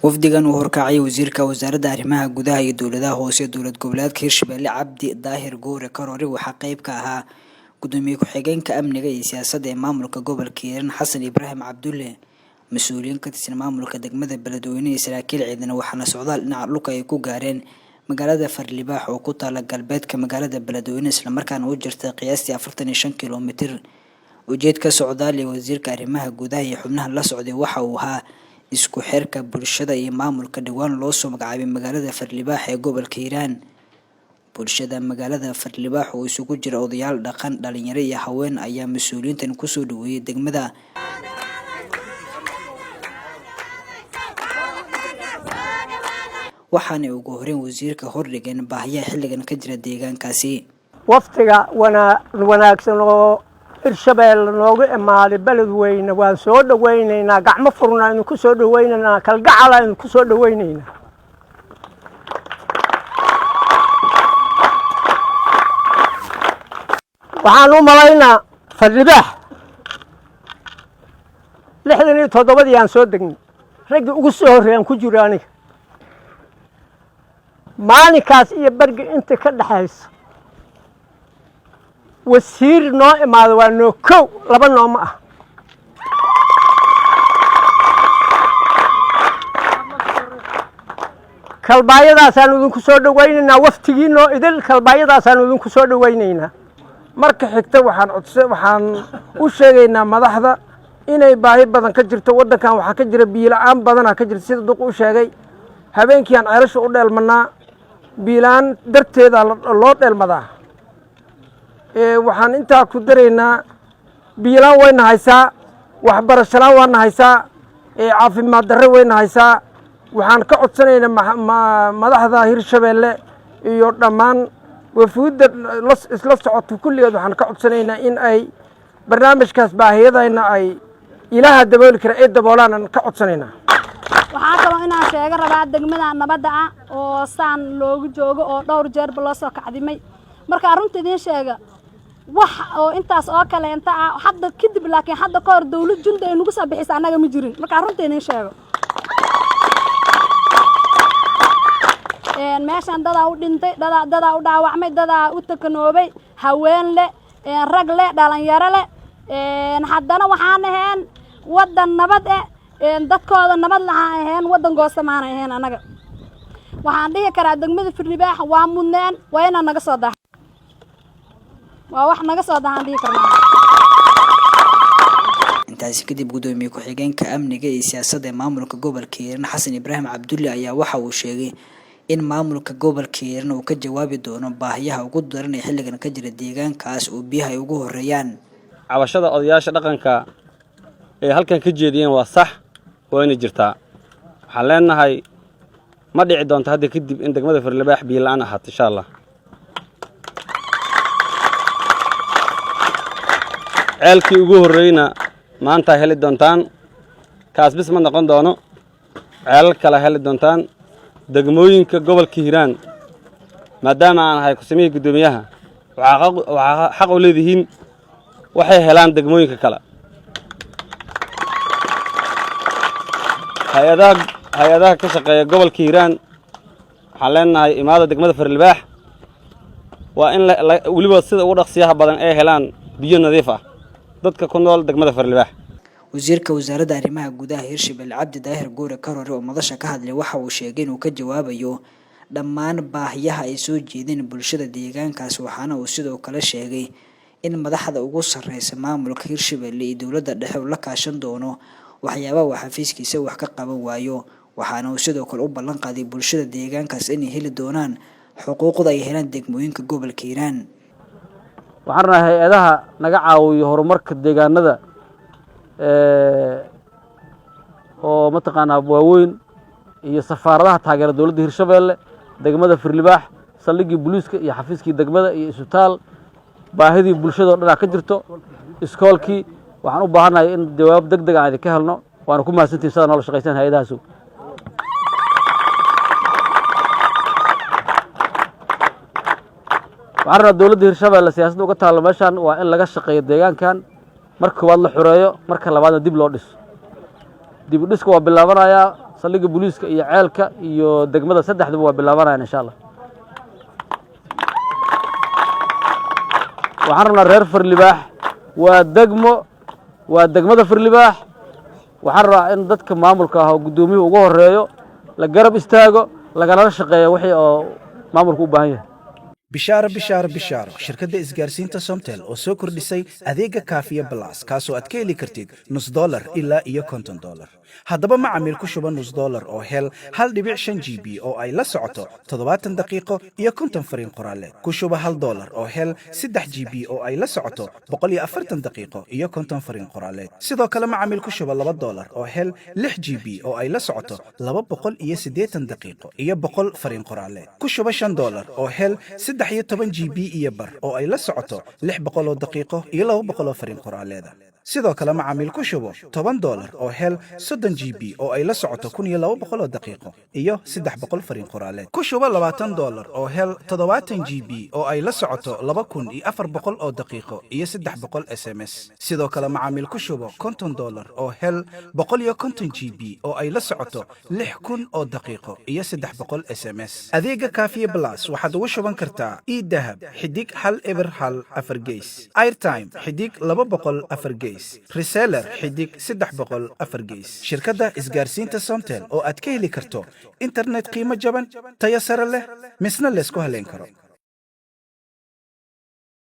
wafdigan uu horkacay wasiirka wasaaradda arrimaha gudaha iyo dowladaha hoose dowlad goboleedka Hirshabelle Cabdi Daahir Goore Karoore waxa qayb ka ahaa gudoomiye ku-xigeenka amniga iyo siyaasadda ee maamulka gobolka Hiiraan Xasan Ibraahim Cabdulle mas'uuliyiin ka tirsan maamulka degmada Beledweyne iyo saraakiil ciidan waxaana socdaal dhinaca dhulka ay ku gaareen magaalada Farlibaax oo ku taala galbeedka magaalada Beledweyne isla markaana u jirta qiyaastii 45 kiiloomitir ujeedka socdaal ee wasiirka arrimaha gudaha iyo xubnaha la socday waxa uu ahaa isku xirka bulshada iyo maamulka dhawaan loo soo magacaabay magaalada Farlibaax ee gobolka Hiiraan bulshada magaalada Farlibaax oo isugu jira odayaal dhaqan dhalinyaro iyo haween ayaa mas'uuliyiintan ku soo dhaweeyay degmada waxaana ugu horeen wasiirka hordhigan baahiyaha xilligan ka jira deegaankaasi waftiga wanaagsan oo Hirshabelle noogu imaaday Beledweyne waan soo dhaweynaynaa gacmo furna inuu ku soo dhaweynaynaa kalgacal inuu ku soo dhaweynaynaa waxaan u malaynaa Farlibaax 67 aan soo degnay ragga ugu soo horeeyaan ku jiro aniga maalinkaas iyo barga inta ka dhaxaysa wasiir noo imaado waa noo kow laba nooma ah kalbaayadaasaan idinku soo dhaweynaynaa waftigii noo idil kalbaayadaasaan idinku soo dhaweynaynaa marka xigta waxaan u sheegaynaa madaxda inay baahi badan ka jirto waddankan waxaa ka jira biyo la'aan badan ka jirta sida duq u sheegay habeenkii aan ceelasha u dheelmanaa biyo la'aan darteeda loo dheelmadaa waxaan intaa ku daraynaa biyo la'aan wayna haysaa waxbarasho la'aan waana haysaa caafimaad darre wayna haysaa waxaan ka codsanaynaa madaxda Hirshabelle iyo dhammaan wafuudda isla socoto kulligeed waxaan ka codsanaynaa in ay barnaamijkaas baahiyadayna ay ilaaha dabooli kara ay daboolaan aan ka codsanaynaa waxaan kaloo inaan sheega rabaa degmada nabadda ah oo saan loogu joogo oo dhowr jeer loo soo kacdimay marka runtii idin sheega wax oo intaas oo kale inta hadda kadib laakiin hadda ka hor dawlad junda ay nagu soo bixisay anaga ma jirin marka runtii idin sheego meeshan dadaa u dhintay dadaa u dhaawacmay dadaa u takanoobay haween leh rag leh dhalinyaro leh haddana waxaan ahayn waddan nabad dadkooda nabad lahaan ahayn waddan goosamaan ahayn anaga waxaan dhihi karaa degmada Farlibaax waa mudnaan waa inaan naga soo dahay waa wax naga soo dahan dhihi karnaa intaasi kadib gudoomiye ku-xigeenka amniga iyo siyaasadda ee maamulka gobolka Hiiraan Xasan Ibraahim Cabdulle ayaa waxa uu sheegay in maamulka gobolka Hiiraan uu ka jawaabi doono baahiyaha ugu daran ee xilligan ka jira deegaankaas oo biyaha ay ugu horeeyaan cabashada odayaasha dhaqanka ee halkan ka jeediyeen waa sax wayna jirtaa waxaan leenahay ma dhici doonto hadda kadib in degmada Farlibaax biyo la'aan ahaato insha Allah ceelkii ugu horeeyna maanta heli doontaan kaas bis ma noqon doono ceel kale heli doontaan degmooyinka gobolka Hiiraan maadaama aan ahay kusamiyay gudoomiyaha waxa xaq u leeyihiin waxay helaan degmooyinka kale hay'adaha ka shaqeeya gobolka Hiiraan waxaan leenahay imaada degmada Farlibaax waa in waliba sida ugu dhaqsiyaha badan ay helaan biyo nadiif ah dadka ku nool degmada Farlibaax wasiirka wasaaradda arrimaha gudaha Hirshabelle Cabdi Daahir Goore Karoore oo madasha ka hadlay waxa uu sheegay inuu ka jawaabayo dhammaan baahiyaha ay soo jeedeen bulshada deegaankaas waxaana uu sidoo kale sheegay in madaxda ugu sareysa maamulka Hirshabelle iyo dowladda dhexe la kaashan doono waxyaabaha xafiiskiisa wax ka qaban waayo waxaana uu sidoo kale u ballan qaaday bulshada deegaankaas inay heli doonaan xuquuqda ay helaan degmooyinka gobolka Hiiraan waxaan rahay hay'adaha naga caawiyo horumarka deegaanada oo mataqaanaa waaweyn iyo safaaradaha taageera dawladda Hirshabelle degmada Farlibaax saldhiggii booliiska iyo xafiiskii degmada iyo isbitaal baahidii bulshada oo dhan ka jirto iskoolkii waxaan u baahanahay in jawaab degdeg ah ka helno waana ku mahadsantihiin sida nolol shaqaysan hay'adahaas waxaan dawladda Hirshabelle siyaasadda uga taalo meeshan waa in laga shaqeeyo deegaankan marka waad la xureeyo marka labaadna dib loo dhiso dib u dhiska waa bilaabanayaa saldhigga booliiska iyo ceelka iyo degmada saddexduba waa bilaabanayaan insha allah waxaan rabnaa reer Firlibaax waa degmada Firlibaax waxaan rabaa in dadka maamulka ah oo gudoomiyuhu ugu horeeyo la garab istaago lagana shaqeeyo wixii oo maamulku u baahan yahay bishaaro shirkadda isgaarsiinta Somtel oo soo kordhisay adeega Kaafiya Plus kaasoo aad ka heli kartid $0 ilaa iyo $50 haddaba macaamiil ku shuba $0 oo hel 1.5 GB oo ay la socoto 70 daqiiqo iyo 50 fariin qoraaleed ku shuba $1 oo hel 3 GB oo ay la socoto 140 daqiiqo iyo 50 fariin qoraaleed sidoo kale macaamiil ku shuba $2 oo hel 6 GB oo ay la socoto 280 daqiiqo iyo 100 fariin qoraaleed ku shuba $5 oo hel 13 GB iyo bar oo ay la socoto 600 daqiiqo iyo 200 fariin qoraaleed sidoo kale macaamiil ku shubo $10 oo hel 30 GB oo ay la socoto 1200 daqiiqo iyo 300 fariin qoraaleed ku shubo $20 oo hel 70 GB oo ay la socoto 2400 oo daqiiqo iyo 300 SMS sidoo kale macaamiil ku shubo $50 oo hel 150 GB oo ay la socoto 6000 oo daqiiqo iyo 300 SMS adeega Kaafiya Plus waxaad ugu shuban kartaa e-dahab xidig 1 4 gees airtime xidig 200 gees reseller xidig 300 gees shirkadda isgaarsiinta Somtel oo aad ka heli karto internet qiimo jaban tayo sare leh misna la isku haleyn karo